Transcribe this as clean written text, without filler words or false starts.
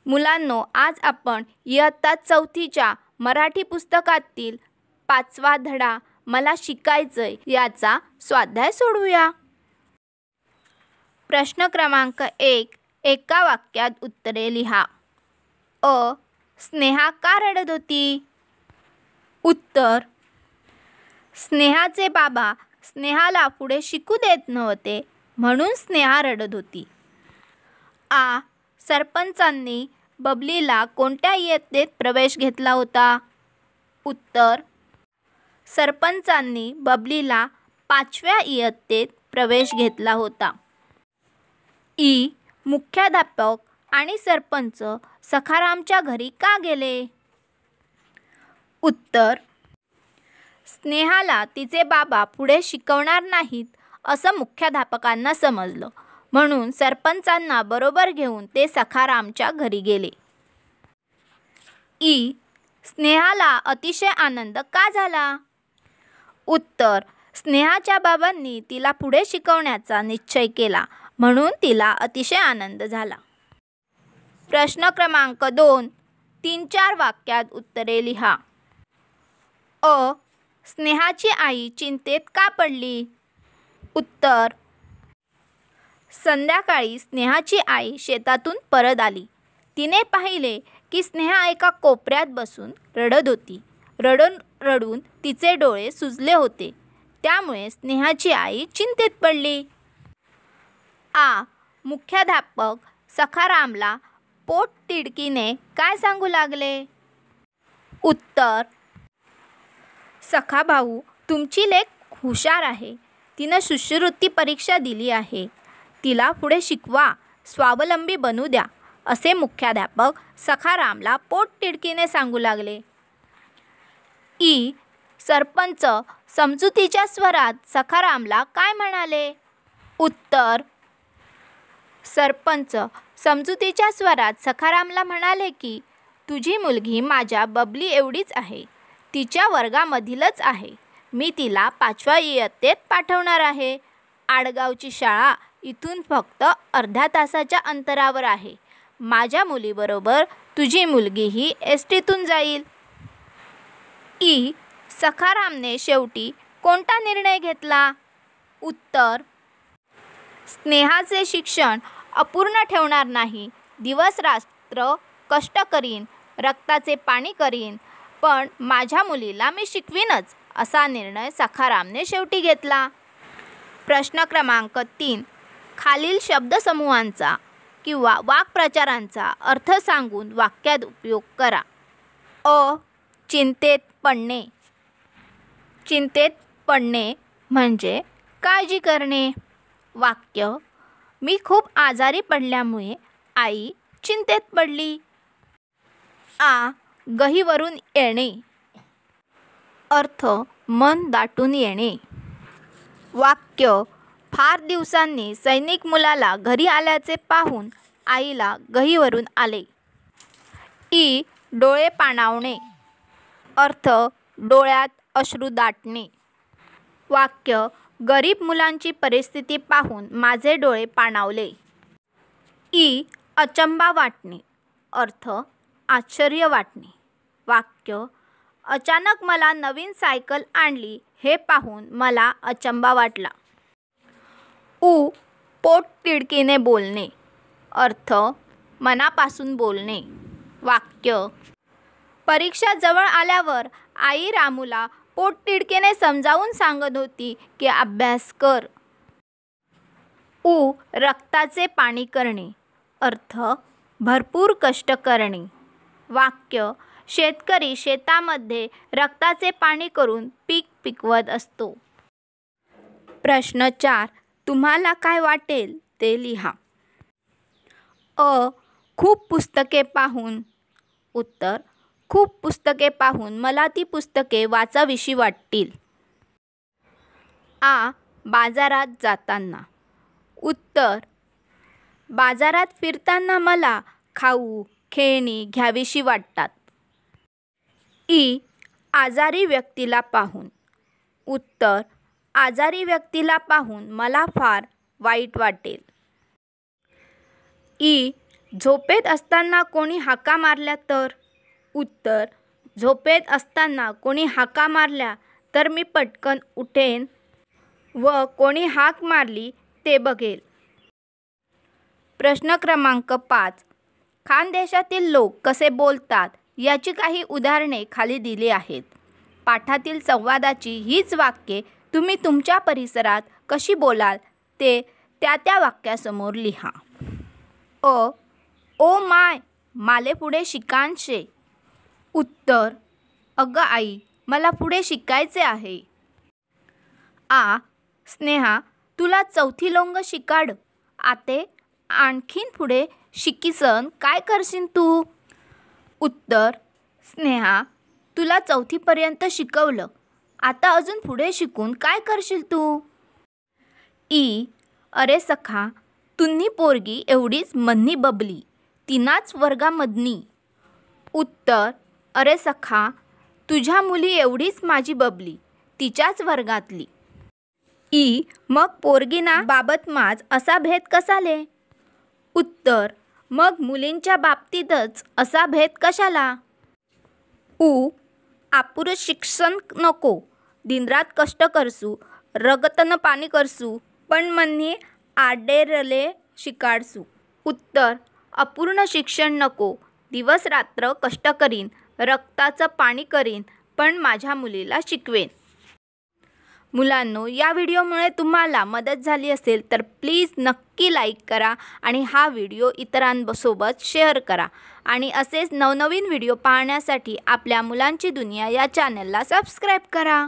मुलांनो, आज आपण इयत्ता 4च्या मराठी पुस्तकातील 5वा धडा मला शिकायचंय याचा स्वाध्याय सोडवूया. प्रश्न क्रमांक 1. एका वाक्यात उत्तरे लिहा. अ. स्नेहा का रडत होती? उत्तर. स्नेहाचे बाबा स्नेहाला पुढे शिकू देत नव्हते म्हणून स्नेहा रडत होती. आ. सरपंचांनी बबलीला कोणत्या इयत्तेत प्रवेश घेतला होता? उत्तर. सरपंचांनी बबलीला 5व्या इयत्तेत प्रवेश घेतला होता. इ. मुख्याध्यापक आणि सरपंच सखारामच्या घरी का गेले? उत्तर. स्नेहाला तिचे बाबा पुढे शिकवणार नाहीत असं मुख्याध्यापकांना समजलं म्हणून सरपंचांना बरोबर घेऊन ते सखारामच्या घरी गेले. इ. स्नेहाला अतिशय आनंद का झाला? उत्तर. स्नेहाच्या बाबांनी तिला पुढे शिकवण्याचा निश्चय केला म्हणून तिला अतिशय आनंद झाला. प्रश्न क्रमांक 2. 3-4 वाक्यात उत्तरे लिहा. अ. स्नेहाची आई चिंतेत का पडली? उत्तर. संध्याकाळी स्नेहाची आई शेतातून परत आली. तिने पाहिले की स्नेहा एका कोपऱ्यात बसून रडत होती. रडून रडून तिचे डोळे सुजले होते. त्यामुळे स्नेहाची आई चिंतेत पडली. आ. मुख्याध्यापक सखारामला पोटतिडकीने काय सांगू लागले? उत्तर. सखा भाऊ, तुमची लेक हुशार आहे. तिनं शिष्यवृत्ती परीक्षा दिली आहे. तिला पुढे शिकवा, स्वावलंबी बनू द्या, असे मुख्याध्यापक सखारामला पोटतिडकीने सांगू लागले. इ. सरपंच समजुतीच्या स्वरात सखारामला काय म्हणाले? उत्तर. सरपंच समजुतीच्या स्वरात सखारामला म्हणाले की तुझी मुलगी माझ्या बबली एवढीच आहे. तिच्या वर्गामधीलच आहे. मी तिला 5व्या इयत्तेत पाठवणार आहे. आडगावची शाळा इथून फक्त अर्ध्या तासाच्या अंतरावर आहे. माझ्या मुलीबरोबर तुझी मुलगीही एसटीतून जाईल. इ. सखारामने शेवटी कोणता निर्णय घेतला? उत्तर. स्नेहाचे शिक्षण अपूर्ण ठेवणार नाही. दिवस रात्र कष्ट करीन, रक्ताचे पाणी करीन, पण माझ्या मुलीला मी शिकवीनच, असा निर्णय सखारामने शेवटी घेतला. प्रश्न क्रमांक 3. खालील शब्दसमूहांचा किंवा वाक्प्रचारांचा अर्थ सांगून वाक्यात उपयोग करा. अ. चिंतेत पडणे. चिंतेत पडणे म्हणजे काळजी करणे. वाक्य. मी खूप आजारी पडल्यामुळे आई चिंतेत पडली. आ. गहिवरून येणे. अर्थ मन दाटून येणे. वाक्य. फार दिवसांनी सैनिक मुलाला घरी आल्याचे पाहून आईला गहिवरून आले. इ. डोळे पाणावणे. अर्थ डोळ्यात अश्रू दाटणे. वाक्य. गरीब मुलांची परिस्थिती पाहून माझे डोळे पाणावले. इ. अचंबा वाटणे. अर्थ आश्चर्य वाटणे. वाक्य. अचानक मला नवीन सायकल आणली हे पाहून मला अचंबा वाटला. उ. पोटतिडकीने बोलणे. अर्थ मनापासून बोलणे. वाक्य. परीक्षा जवळ आल्यावर आई रामूला पोटतिडकीने समजावून सांगत होती की अभ्यास कर. उ. रक्ताचे पाणी करणे. अर्थ भरपूर कष्ट करणे. वाक्य. शेतकरी शेतामध्ये रक्ताचे पाणी करून पीक पिकवत असतो. प्रश्न 4. तुम्हाला काय वाटेल ते लिहा. अ. खूप पुस्तके पाहून. उत्तर. खूप पुस्तके पाहून मला ती पुस्तके वाचावीशी वाटतील. आ. बाजारात जाताना. उत्तर. बाजारात फिरताना मला खाऊ, खेळणी घ्यावीशी वाटतात. इ. आजारी व्यक्तीला पाहून. उत्तर. आजारी व्यक्तीला पाहून मला फार वाईट वाटेल. इ. झोपेत असताना कोणी हाका मारल्या तर? उत्तर, झोपेत असताना कोणी हाका मारल्या तर मी पटकन उठेन व कोणी हाक मारली ते बघेल. प्रश्न क्रमांक 5. खानदेशातील लोक कसे बोलतात याची काही उदाहरणे खाली दिली आहेत. पाठातील संवादाची हीच वाक्ये तुम्ही तुमच्या परिसरात कशी बोलाल ते त्या वाक्यासमोर लिहा. ओ माय, माले पुढे शिकानशे. उत्तर, अगं आई, मला पुढे शिकायचे आहे. स्नेहा, तुला चौथी लोंग शिकाड. आते, आणखीन पुढे शिकीसन काय करशील तू? उत्तर, स्नेहा, तुला चौथीपर्यंत शिकवलं, आता अजून पुढे शिकून काय करशील तू? अरे सखा, तुन्ही पोरगी एवढीच मन्नी बबली, तिनाच वर्गामधनी. उत्तर, अरे सखा, तुझ्या मुली एवढीच माझी बबली, तिच्याच वर्गातली. मग पोरगीना बाबत माझ असा भेद कसाले? उत्तर, मग मुलींच्या बाबतीतच असा भेद कशाला? आपुर शिक्षण नको, दिनरात कष्ट करसू, रगतन पाणी करसू, पण मन्नी आडेरले शिकाडसू. उत्तर, अपूर्ण शिक्षण नको, दिवस रात्र कष्ट करीन, रक्ताचं पाणी करीन, पण माझ्या मुलीला शिकवेन. मुलांनो, या व्हिडिओमुळे तुम्हाला मदत झाली असेल तर प्लीज नक्की लाईक करा आणि हा व्हिडिओ इतरांसोबत शेअर करा. आणि असेच नवनवीन व्हिडिओ पाहण्यासाठी आपल्या मुलांची दुनिया या चॅनलला सबस्क्राईब करा.